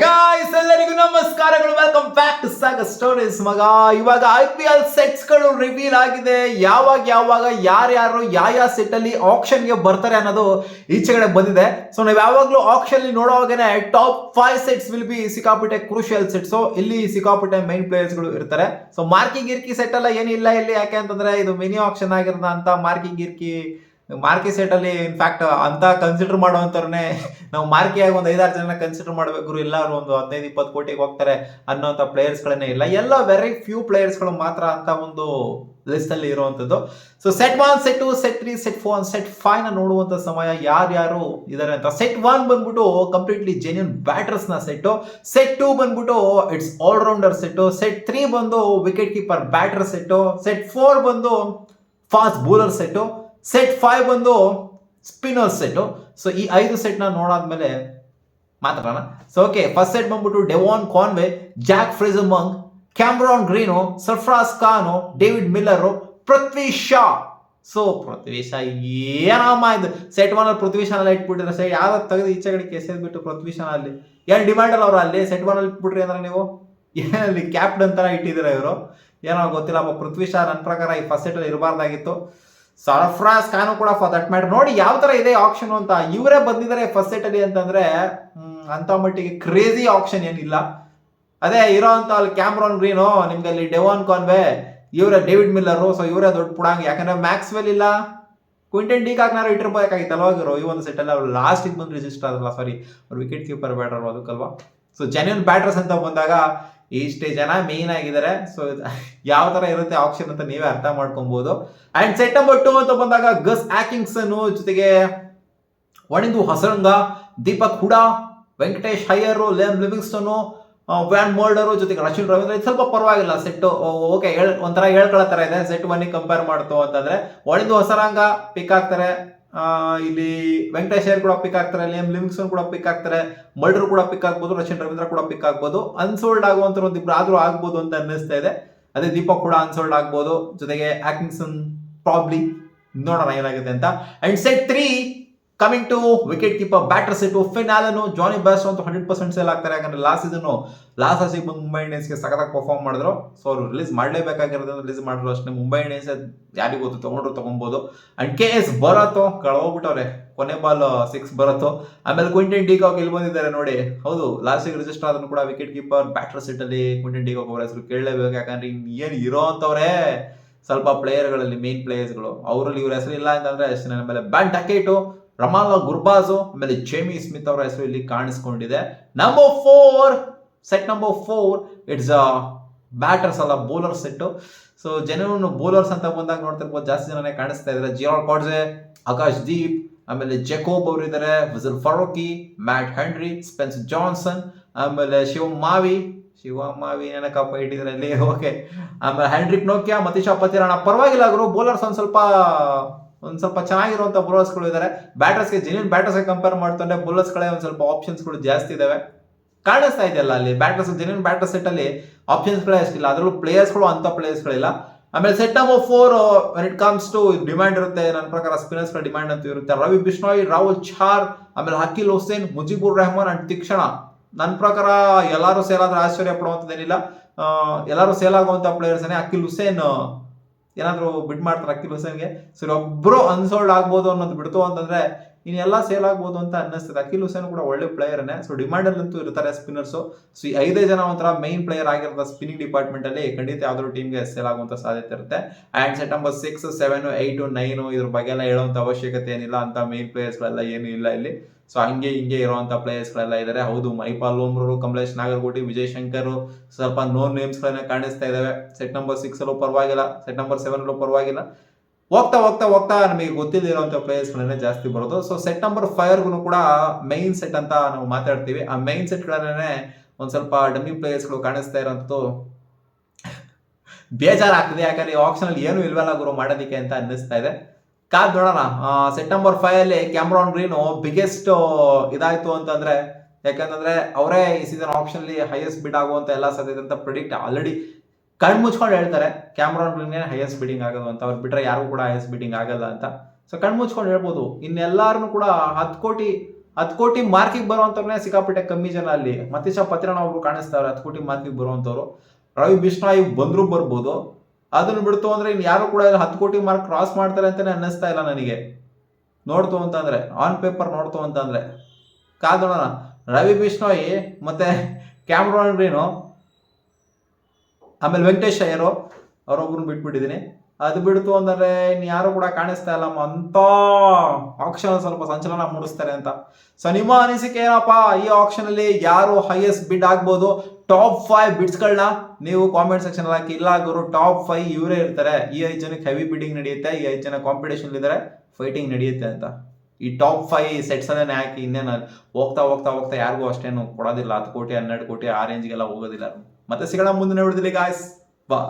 Guys ಎಲ್ಲರಿಗೂ ನಮಸ್ಕಾರಗಳು. Welcome back to Sagar stories. ಮಗ, ಇವಾಗ IPL ಸೆಟ್ಸ್ ಗಳು ರಿವೀಲ್ ಆಗಿದೆ. ಯಾವಾಗ ಯಾರ್ಯಾರು ಯಾವ ಸೆಟ್ ಅಲ್ಲಿ ಆಕ್ಷನ್ ಗೆ ಬರ್ತಾರೆ ಅನ್ನೋದು ಈಚೆಗಡೆ ಬಂದಿದೆ. ಸೊ ನಾವು ಯಾವಾಗ್ಲೂ ಆಕ್ಷನ್ ನೋಡುವಾಗನೇ ಟಾಪ್ 5 ಸೆಟ್ಸ್ ವಿಲ್ ಬಿ ಸಿಕ್ಕಾಪಟ್ಟೆ ಕ್ರೂಷಿಯಲ್ ಸೆಟ್ಸ್. ಇಲ್ಲಿ ಸಿಕ್ಕಾಪಟ್ಟೆ ಮೈನ್ ಪ್ಲೇಯರ್ಸ್ ಗಳು ಇರ್ತಾರೆ. ಸೊ ಮಾರ್ಕಿ ಗಿರ್ಕಿ ಸೆಟ್ ಎಲ್ಲ ಏನಿಲ್ಲ ಇಲ್ಲಿ. ಯಾಕೆ ಅಂತಂದ್ರೆ ಇದು ಮಿನಿ ಆಕ್ಷನ್ ಆಗಿರೋದ ಅಂತ ಮಾರ್ಕಿ ಸೆಟ್ ಅಲ್ಲಿ ಇನ್ಫ್ಯಾಕ್ಟ್ ಅಂತ ಕನ್ಸಿಡರ್ ಮಾಡುವಂತವ್ರನ್ನೇ ನಾವು ಮಾರ್ಕಿಯಾಗಿ ಒಂದು 5-6 ಜನ ಕನ್ಸಿಡರ್ ಮಾಡಬೇಕು. ಎಲ್ಲರೂ ಒಂದು 15-20 ಕೋಟಿಗೆ ಹೋಗ್ತಾರೆ ಅನ್ನೋಂಥ ಪ್ಲೇಯರ್ಸ್ ಗಳನ್ನೇ ಇಲ್ಲ. ಎಲ್ಲ ವೆರಿ ಫ್ಯೂ ಪ್ಲೇಯರ್ಸ್ ಗಳು ಮಾತ್ರ ಅಂತ ಒಂದು ಲಿಸ್ಟ್ ಅಲ್ಲಿ ಇರುವಂತದ್ದು. So set 1, set 2, set 3, set 4, set 5 ನ ನೋಡುವಂತ ಸಮಯ ಯಾರ್ಯಾರು ಇದಾರೆ ಅಂತ. ಸೆಟ್ 1 ಬಂದ್ಬಿಟ್ಟು ಕಂಪ್ಲೀಟ್ಲಿ ಜೆನ್ಯೂನ್ ಬ್ಯಾಟರ್ಸ್ ನ ಸೆಟ್. ಸೆಟ್ 2 ಬಂದ್ಬಿಟ್ಟು ಇಟ್ಸ್ ಆಲ್ರೌಂಡರ್ ಸೆಟ್. ಸೆಟ್ 3 ಬಂದು wicket keeper batter set. Set 4 ಬಂದು ಫಾಸ್ಟ್ ಬೌಲರ್ ಸೆಟ್. ಸೆಟ್ 5 ಬಂದು ಸ್ಪಿನ್ನರ್ ಸೆಟ್. ಸೊ ಈ 5 ಸೆಟ್ ನ ನೋಡಾದ್ಮೇಲೆ ಮಾತಾಡೋಣ. ಸೊ ಓಕೆ, ಫಸ್ಟ್ ಸೆಟ್ ಬಂದ್ಬಿಟ್ಟು Devon Conway, Jake Fraser McGurk, Cameron Green, Sarfaraz Khan, David Miller, Prithvi Shaw. So Prithvi Shaw ಏನಮ್ಮ ಇದು ಸೆಟ್ 1 ಅಲ್ಲಿ ಪೃಥ್ವಿ ಶಾ ಇಟ್ಬಿಟ್ಟಿದ್ರೆ ಸೆಟ್ ಯಾವ್ದು ತೆಗೆದು ಈಚೆಗಡೆ ಕೆಸೆದ್ಬಿಟ್ಟು ಪೃಥ್ವಿ ಶಾ ಅಲ್ಲಿ ಏನು ಡಿಮ್ಯಾಂಡ್ ಅಲ್ಲ ಅವ್ರು ಅಲ್ಲಿ ಸೆಟ್ 1 ಅಲ್ಲಿ ಇಟ್ಬಿಟ್ರಿ ಅಂದ್ರೆ ನೀವು ಏನಲ್ಲಿ ಕ್ಯಾಪ್ಟನ್ ತರ ಇಟ್ಟಿದ್ದೀರಾ ಇವರು ಏನೋ ಗೊತ್ತಿಲ್ಲ. ಪೃಥ್ವಿ ಶಾ ನನ್ನ ಪ್ರಕಾರ ಈ ಫಸ್ಟ್ ಸೆಟ್ ಅಲ್ಲಿ ಇರಬಾರ್ದಾಗಿತ್ತು. ಸರ್ಫರಾಜ್ ಖಾನು ಕೂಡ ಫಾರ್ ದಟ್ ಮ್ಯಾಟರ್. ನೋಡಿ ಯಾವ ತರ ಇದೆ ಆಕ್ಷನ್ ಅಂತ. ಇವರೇ ಬಂದಿದ್ದಾರೆ ಫಸ್ಟ್ ಸೆಟ್ ಅಲ್ಲಿ ಅಂತಂದ್ರೆ ಅಂತ ಮಟ್ಟಿಗೆ ಕ್ರೇಜಿ ಆಕ್ಷನ್ ಏನಿಲ್ಲ. ಅದೇ ಇರೋ ಅಂತ ಅಲ್ಲಿ ಕ್ಯಾಮ್ರಾನ್ ಗ್ರೀನು, ನಿಮ್ಗೆ ಅಲ್ಲಿ ಡೆವಾನ್ ಕಾನ್ವೆ, ಇವರೇ ಡೇವಿಡ್ ಮಿಲ್ಲರು. ಸೊ ಇವರೇ ದೊಡ್ಡ ಪುಡಾಂಗ್. ಯಾಕಂದ್ರೆ ಮ್ಯಾಕ್ಸ್ವೆಲ್ ಇಲ್ಲ, ಕ್ವಿಂಟನ್ ಡಿ ಕಾಕ್ನಾರು ಇಟ್ಟಿರ್ಬೇಕಾಗಿತ್ತು ಅಲ್ವಾಗಿರೋ ಈ ಒಂದು ಸೆಟ್ ಅಲ್ಲಿ. ಅವ್ರು ಲಾಸ್ಟ್ ಬಂದು ರಿಜಿಸ್ಟರ್ ಆದ್ರಲ್ಲ, ಸಾರಿ ಅವ್ರು ವಿಕೆಟ್ ಕೀಪರ್ ಬ್ಯಾಟರ್ ಅದಕ್ಕಲ್ವಾ. ಸೊ ಜೆನ್ಯೂನ್ ಬ್ಯಾಟರ್ಸ್ ಅಂತ ಬಂದಾಗ ಇಷ್ಟೇ ಜನ ಮೇನ್ ಆಗಿದ್ದಾರೆ. ಸೊ ಯಾವ ತರ ಇರುತ್ತೆ ಆಕ್ಷನ್ ಅಂತ ನೀವೇ ಅರ್ಥ ಮಾಡ್ಕೊಬಹುದು. ಅಂಡ್ ಸೆಟ್ ನಂಬರ್ 2 ಅಂತ ಬಂದಾಗ ಗಸ್ ಆಕಿಂಗ್ಸನ್ ಜೊತೆಗೆ Wanindu Hasaranga, Deepak Hooda, Venkatesh Iyer, Liam Livingstone, Wiaan Mulder ಜೊತೆಗೆ ರಚಿನ್ ರವೀಂದ್ರ. ಇದು ಸ್ವಲ್ಪ ಪರವಾಗಿಲ್ಲ ಸೆಟ್. ಓಕೆ, ಒಂಥರ ಹೇಳ್ಕೊಳ್ಳೋ ತರ ಇದೆ ಸೆಟ್ 1 ಕಂಪೇರ್ ಮಾಡ್ತು ಅಂತಂದ್ರೆ. ವಣಿಂದು ಹಸರಂಗ ಪಿಕ್ ಆಗ್ತಾರೆ, ಇಲ್ಲಿ ವೆಂಕಟೇಶ್ ಅಯ್ಯರ್ ಕೂಡ ಪಿಕ್ ಆಗ್ತಾರೆ, ಲೇಮ್ ಲಿವಿಂಗ್ಸ್ಟನ್ ಕೂಡ ಪಿಕ್ ಆಗ್ತಾರೆ, ಮಲ್ಡರ್ ಕೂಡ ಪಿಕ್ ಆಗ್ಬೋದು, ರಚಿನ್ ರವೀಂದ್ರ ಕೂಡ ಪಿಕ್ ಆಗ್ಬೋದು. ಅನ್ಸೋಲ್ಡ್ ಆಗುವಂತ ಒಂದಿಬ್ರು ಆದ್ರೂ ಆಗ್ಬೋದು ಅಂತ ಅನ್ನಿಸ್ತಾ ಇದೆ. ಅದೇ ದೀಪಕ್ ಕೂಡ ಅನ್ಸೋಲ್ಡ್ ಆಗ್ಬೋದು, ಜೊತೆಗೆ ಆಕಿಂಗ್ಸನ್ ಪ್ರಾಬ್ಲಿ. ನೋಡೋಣ ಏನಾಗುತ್ತೆ ಅಂತ. And set 3 coming to wicket keeper batter set. Finn Allen, Jonny Bairstow ಅಂತೂ 100% ಸೇಲ್ ಆಗ್ತಾರೆ. ಯಾಕಂದ್ರೆ ಲಾಸ್ಟ್ ಸೀಸನ್ ಮುಂಬೈ ಇಂಡಿಯನ್ಸ್ಗೆ ಸಖತ್ತಾಗಿ ಪರ್ಫಾರ್ಮ್ ಮಾಡಿದ್ರು. ಸೊ ಅವ್ರು ರಿಲೀಸ್ ಮಾಡಲೇಬೇಕಾಗಿರೋದ್ರಿಂದ ರಿಲೀಸ್ ಮಾಡಿದ್ರು ಅಷ್ಟೇ. ಮುಂಬೈ ಇಂಡಿಯನ್ಸ್ ಯಾರಿಗೂ ಗೊತ್ತು, ತಗೊಬೋದು. ಅಂಡ್ KS ಭರತ್ ಕಳ್ಹೋಗ್ಬಿಟ್ಟವ್ರೆ, ಕೊನೆ ಬಾಲ್ 6 ಬರತ್ತು. ಆಮೇಲೆ ಕ್ವಿಂಟನ್ ಡಿ ಕಾಕ್ ಇಲ್ಲಿ ಬಂದಿದ್ದಾರೆ ನೋಡಿ. ಹೌದು, ಲಾಸ್ಟ್ ರಿಜಿಸ್ಟರ್ ಆದ್ರೂ ಕೂಡ ವಿಕೆಟ್ ಕೀಪರ್ ಬ್ಯಾಟರ್ ಸೆಟ್ ಅಲ್ಲಿ ಕ್ವಿಂಟನ್ ಡಿ ಕಾಕ್ ಅವರ ಹೆಸರು ಕೇಳಲೇಬೇಕು. ಯಾಕಂದ್ರೆ ಏನು ಇರೋ ಅಂತವ್ರೆ ಸ್ವಲ್ಪ ಪ್ಲೇಯರ್ಗಳಲ್ಲಿ ಮೇನ್ ಪ್ಲೇಯರ್ಸ್ಗಳು, ಅವರಲ್ಲಿ ಇವ್ರ ಹೆಸರು ಇಲ್ಲ ಅಂತಂದ್ರೆ ಅಷ್ಟೇ. ಆಮೇಲೆ ಬ್ಯಾನ್ ಟಕೇಟು, ರಮಾಲ ಗುರ್ಬಾಜು, ಆಮೇಲೆ ಜೇಮಿ ಸ್ಮಿತ್ ಅವರ ಹೆಸರು ಇಲ್ಲಿ ಕಾಣಿಸ್ಕೊಂಡಿದೆ. Number 4, set number 4 it's batters ಅಲ್ಲ bowler set. So genuine bowlers ಅಂತ ಬಂದಾಗ ನೋಡ್ತಿರ್ಬೋದು ಜಾಸ್ತಿ ಜನನೇ ಕಾಣಿಸ್ತಾ ಇದ್ದಾರೆ. ಜಿರಾಲ್ಡ್ ಕಾಡ್ಜೆ, ಆಕಾಶ್ ದೀಪ್, ಆಮೇಲೆ ಜೆಕೋಬ್ ಅವರು ಇದ್ದಾರೆ, whistle Farooqui, mat henry, ಸ್ಪೆನ್ಸ್ Johnson, ಆಮೇಲೆ ಶಿವಮಾವಿ ಏನಕ್ಕಪ್ಪ ಇಟ್ಟಿದ್ದಾರೆ ಅಲ್ಲಿ. ಓಕೆ, ಆಮೇಲೆ ಹ್ಯಾಂಡ್ರಿಕ್ ನೋಕಿಯಾ, ಮತೀಶಾ ಪತಿರಾಣ. ಪರವಾಗಿಲ್ಲ ಗುರು, ಬೌಲರ್ಸ್ ಒಂದ್ ಸ್ವಲ್ಪ ಚೆನ್ನಾಗಿರುವಂತ ಬೌಲರ್ಸ್ಗಳು ಇದ್ದಾರೆ. ಬ್ಯಾಟರ್ಸ್ಗೆ ಜೆನ್ಯೂನ್ ಬ್ಯಾಟರ್ಸ್ಗೆ ಕಂಪೇರ್ ಮಾಡ್ಕೊಂಡ್ರೆ ಬೌಲರ್ಸ್ಗಳೇ ಒಂದ್ ಸ್ವಲ್ಪ ಆಪ್ಷನ್ಸ್ಗಳು ಜಾಸ್ತಿ ಇದಾವೆ. ಕಾಣಿಸ್ತಾ ಇದೆಯಲ್ಲ ಅಲ್ಲಿ ಬ್ಯಾಟರ್ಸ್ ಜೆನ್ಯೂನ್ ಬ್ಯಾಟರ್ ಸೆಟ್ ಅಲ್ಲಿ ಆಪ್ಷನ್ಸ್ಗಳೇ ಅಷ್ಟಿಲ್ಲ. ಅದರಲ್ಲೂ ಪ್ಲೇಯರ್ಸ್ಗಳು ಅಂತ ಪ್ಲೇಯರ್ಸ್ಗಳಿಲ್ಲ. ಆಮೇಲೆ set number 4 when it comes to demand ಇರುತ್ತೆ. ನನ್ನ ಪ್ರಕಾರ ಸ್ಪಿನ್ನರ್ಸ್ಗಳ ಡಿಮ್ಯಾಂಡ್ ಅಂತ ಇರುತ್ತೆ. ರವಿ ಬಿಷ್ಣೋಯ್, ರಾಹುಲ್ ಚಾರ್, ಆಮೇಲೆ ಹಕೀಲ್ ಹುಸೇನ್, ಮುಜಿಬುರ್ ರೆಹಮಾನ್ ಅಂಡ್ ತಿಕ್ಷಣ. ನನ್ನ ಪ್ರಕಾರ ಎಲ್ಲರೂ ಸೇಲ್ ಆದ್ರೆ ಆಶ್ಚರ್ಯ ಪಡುವಂಥದ್ದೇನಿಲ್ಲ. ಎಲ್ಲರೂ ಸೇಲ್ ಆಗುವಂತ ಪ್ಲೇಯರ್ಸ್ ಅಕೀಲ್ ಹುಸೇನ್ ಏನಾದ್ರು ಬಿಡ್ ಮಾಡ್ತಾರೆ ಅಕೀಲ್ ಹುಸೇನ್ಗೆ. ಸೊ ಒಬ್ರು ಅನ್ಸೋಲ್ಡ್ ಆಗ್ಬೋದು ಅನ್ನೋದು ಬಿಡ್ತು ಅಂತಂದ್ರೆ ಇನ್ನೆಲ್ಲ ಸೇಲ್ ಆಗ್ಬೋದು ಅಂತ ಅನ್ನಿಸ್ತದೆ. ಅಕೀಲ್ ಹುಸೇನ್ ಕೂಡ ಒಳ್ಳೆ ಪ್ಲೇಯರ್ನೇ. ಸೊ ಡಿಮ್ಯಾಂಡ್ ಅಲ್ಲಂತೂ ಇರ್ತಾರೆ ಸ್ಪಿನ್ನರ್ಸ್. ಸೊ ಈ 5 ಜನ ಒಂಥರ ಮೈನ್ ಪ್ಲೇಯರ್ ಆಗಿರೋ ಸ್ಪಿನ್ನಿಂಗ್ ಡಿಪಾರ್ಟ್ಮೆಂಟ್ ಅಲ್ಲಿ ಖಂಡಿತ ಯಾವ್ದಾದ್ರು ಟೀಮ್ಗೆ ಸೇಲ್ ಆಗುವಂತ ಸಾಧ್ಯತೆ ಇರುತ್ತೆ. ಅಂಡ್ ಸೆಟ್ ನಂಬರ್ 6, 7, 8, 9 ಇದ್ರ ಬಗ್ಗೆ ಎಲ್ಲ ಹೇಳುವಂತ ಅವಶ್ಯಕತೆ ಏನಿಲ್ಲ. ಅಂತ ಮೈನ್ ಪ್ಲೇಯರ್ಸ್ ಗಳೆಲ್ಲ ಏನು ಇಲ್ಲ ಇಲ್ಲಿ. ಸೊ ಹಿಂಗೆ ಇರುವಂತ ಪ್ಲೇಯರ್ಸ್ ಗಳೆಲ್ಲ ಇದಾರೆ. ಹೌದು, ಮೈಪಾಲ್ ಲೋಮ್ರು, ಕಮಲೇಶ್ ನಾಗರ್ಕೋಟಿ, ವಿಜಯ್ ಶಂಕರ್, ಸ್ವಲ್ಪ ನೋನ್ ನೇಮ್ಸ್ ಗಳನ್ನ ಕಾಣಿಸ್ತಾ ಇದಾವೆ. ಸೆಟ್ ನಂಬರ್ 6 ಅಲ್ಲೂ ಪರವಾಗಿಲ್ಲ, ಸೆಟ್ ನಂಬರ್ 7 ಅಲ್ಲೂ ಪರವಾಗಿಲ್ಲ. ಹೋಗ್ತಾ ನಮಗೆ ಗೊತ್ತಿಲ್ಲಿರುವಂತ ಪ್ಲೇಯರ್ಸ್ ಗಳನ್ನೇ ಜಾಸ್ತಿ ಬರೋದು. ಸೊ ಸೆಟ್ ನಂಬರ್ 5 ಕೂಡ ಮೈನ್ ಸೆಟ್ ಅಂತ ನಾವು ಮಾತಾಡ್ತೀವಿ. ಆ ಮೈನ್ ಸೆಟ್ ಗಳನ್ನೇ ಒಂದ್ ಸ್ವಲ್ಪ ಡಮ್ಮಿ ಪ್ಲೇಯರ್ಸ್ ಗಳು ಕಾಣಿಸ್ತಾ ಇರೋಂಥದ್ದು ಬೇಜಾರಾಗ್ತದೆ. ಯಾಕಂದ್ರೆ ಆಪ್ಷನ್ ಅಲ್ಲಿ ಏನು ಇಲ್ವಲ್ಲ ಗುರು ಮಾಡೋದಿಕ್ಕೆ ಅಂತ ಅನ್ನಿಸ್ತಾ ಇದೆ. ಕಾದ್ ನೋಡೋಣ. ಸೆಟ್ ನಂಬರ್ 5 ಅಲ್ಲಿ ಕ್ಯಾಮ್ರಾನ್ ಗ್ರೀನು ಬಿಗ್ಗೆಸ್ಟ್ ಇದಾಯ್ತು ಅಂತಂದ್ರೆ, ಯಾಕಂತಂದ್ರೆ ಅವರೇ ಈ ಸೀಸನ್ ಆಪ್ಷನ್ ಅಲ್ಲಿ ಹೈಯೆಸ್ಟ್ ಬಿಡ್ ಆಗುವಂತ ಎಲ್ಲ ಸಾಧ್ಯತೆ ಅಂತ ಪ್ರಿಡಿಕ್ಟ್ ಆಲ್ರೆಡಿ ಕಣ್ ಮುಚ್ಕೊಂಡು ಹೇಳ್ತಾರೆ. ಕ್ಯಾಮ್ರಾನ್ ಗ್ರೀನ್ ಹೈಯೆಸ್ಟ್ ಬಿಡಿಂಗ್ ಆಗೋದು ಅಂತ, ಅವ್ರು ಬಿಟ್ರೆ ಯಾರು ಕೂಡ ಹೈಯೆಸ್ಟ್ ಬಿಡಿಂಗ್ ಆಗಲ್ಲ ಅಂತ. ಸೊ ಕಣ್ ಮುಚ್ಕೊಂಡು ಹೇಳ್ಬೋದು. ಇನ್ನೆಲ್ಲಾರು ಕೂಡ 10 ಕೋಟಿ 10 ಕೋಟಿ ಮಾರ್ಕಿಗೆ ಬರುವಂತವ್ರನ್ನೇ ಸಿಕ್ಕಾಪಟ್ಟೆ ಕಮ್ಮಿ ಜನ ಅಲ್ಲಿ. ಮತೀಶ ಪತ್ರಣ ಒಬ್ರು ಕಾಣಿಸ್ತಾವ್ರೆ 10 ಕೋಟಿ ಮಾರ್ಕಿಗೆ ಬರುವಂತವ್ರು. ರವಿ ಬಿಷ್ಣಾಯ್ ಬಂದ್ರು ಬರ್ಬೋದು. ಅದನ್ನು ಬಿಡ್ತು ಅಂದ್ರೆ ಇನ್ ಯಾರು ಕೂಡ 10 ಕೋಟಿ ಮಾರ್ಕ್ ಕ್ರಾಸ್ ಮಾಡ್ತಾರೆ ಅಂತಾನೆ ಅನ್ನಿಸ್ತಾ ಇಲ್ಲ ನನಗೆ. ನೋಡ್ತು ಅಂತಂದ್ರೆ ಆನ್ ಪೇಪರ್ ನೋಡ್ತು ಅಂತಂದ್ರೆ ಕಾದೋಣ. ರವಿ ಬಿಷ್ಣೋಯ್ ಮತ್ತೆ ಕ್ಯಾಮ್ರಾನ್ ಗ್ರೀನು, ಆಮೇಲೆ ವೆಂಕಟೇಶ್ ಅಯ್ಯರು ಅವ್ರೊಬ್ರನ್ನ ಬಿಟ್ಬಿಟ್ಟಿದ್ದೀನಿ. ಅದು ಬಿಡ್ತು ಅಂದ್ರೆ ಇನ್ನು ಯಾರು ಕೂಡ ಕಾಣಿಸ್ತಾ ಇಲ್ಲ ಅಂತ ಆಕ್ಷನ್ ಸ್ವಲ್ಪ ಸಂಚಲನ ಮೂಡಿಸ್ತಾರೆ ಅಂತ. ಸೊ ನಿಮ್ಮ ಅನಿಸಿಕೆ ಏನಪ್ಪ, ಈ ಆಕ್ಷನ್ ಅಲ್ಲಿ ಯಾರು ಹೈಯೆಸ್ಟ್ ಬಿಡ್ ಆಗ್ಬೋದು? ಟಾಪ್ 5 ಬಿಡ್ಸ್ಗಳನ್ನ ನೀವು ಕಾಮೆಂಟ್ ಸೆಕ್ಷನ್ ಹಾಕಿ. ಇಲ್ಲ ಗುರು ಟಾಪ್ 5 ಇವರೇ ಇರ್ತಾರೆ, ಈ 5 ಜನಕ್ಕೆ ಹೆವಿ ಬಿಡ್ಡಿಂಗ್ ನಡೆಯುತ್ತೆ, ಈ 5 ಜನ ಕಾಂಪಿಟೇಷನ್ ಇದ್ದಾರೆ, ಫೈಟಿಂಗ್ ನಡೆಯುತ್ತೆ ಅಂತ. ಈ ಟಾಪ್ 5 ಸೆಟ್ಸ್ ಅಲ್ಲೇ ಹಾಕಿ. ಇನ್ನೇನು ಹೋಗ್ತಾ ಹೋಗ್ತಾ ಹೋಗ್ತಾ ಯಾರಿಗೂ ಅಷ್ಟೇನು ಕೊಡೋದಿಲ್ಲ. 10 ಕೋಟಿ 12 ಕೋಟಿ ಆ ರೇಂಜ್ಗೆಲ್ಲ ಹೋಗೋದಿಲ್ಲ. ಮತ್ತೆ ಸಿಗೋಣ ಮುಂದಿನ ವಿಡಿಯೋದಲ್ಲಿ ಗಾಯ್ಸ್. ಬಾ.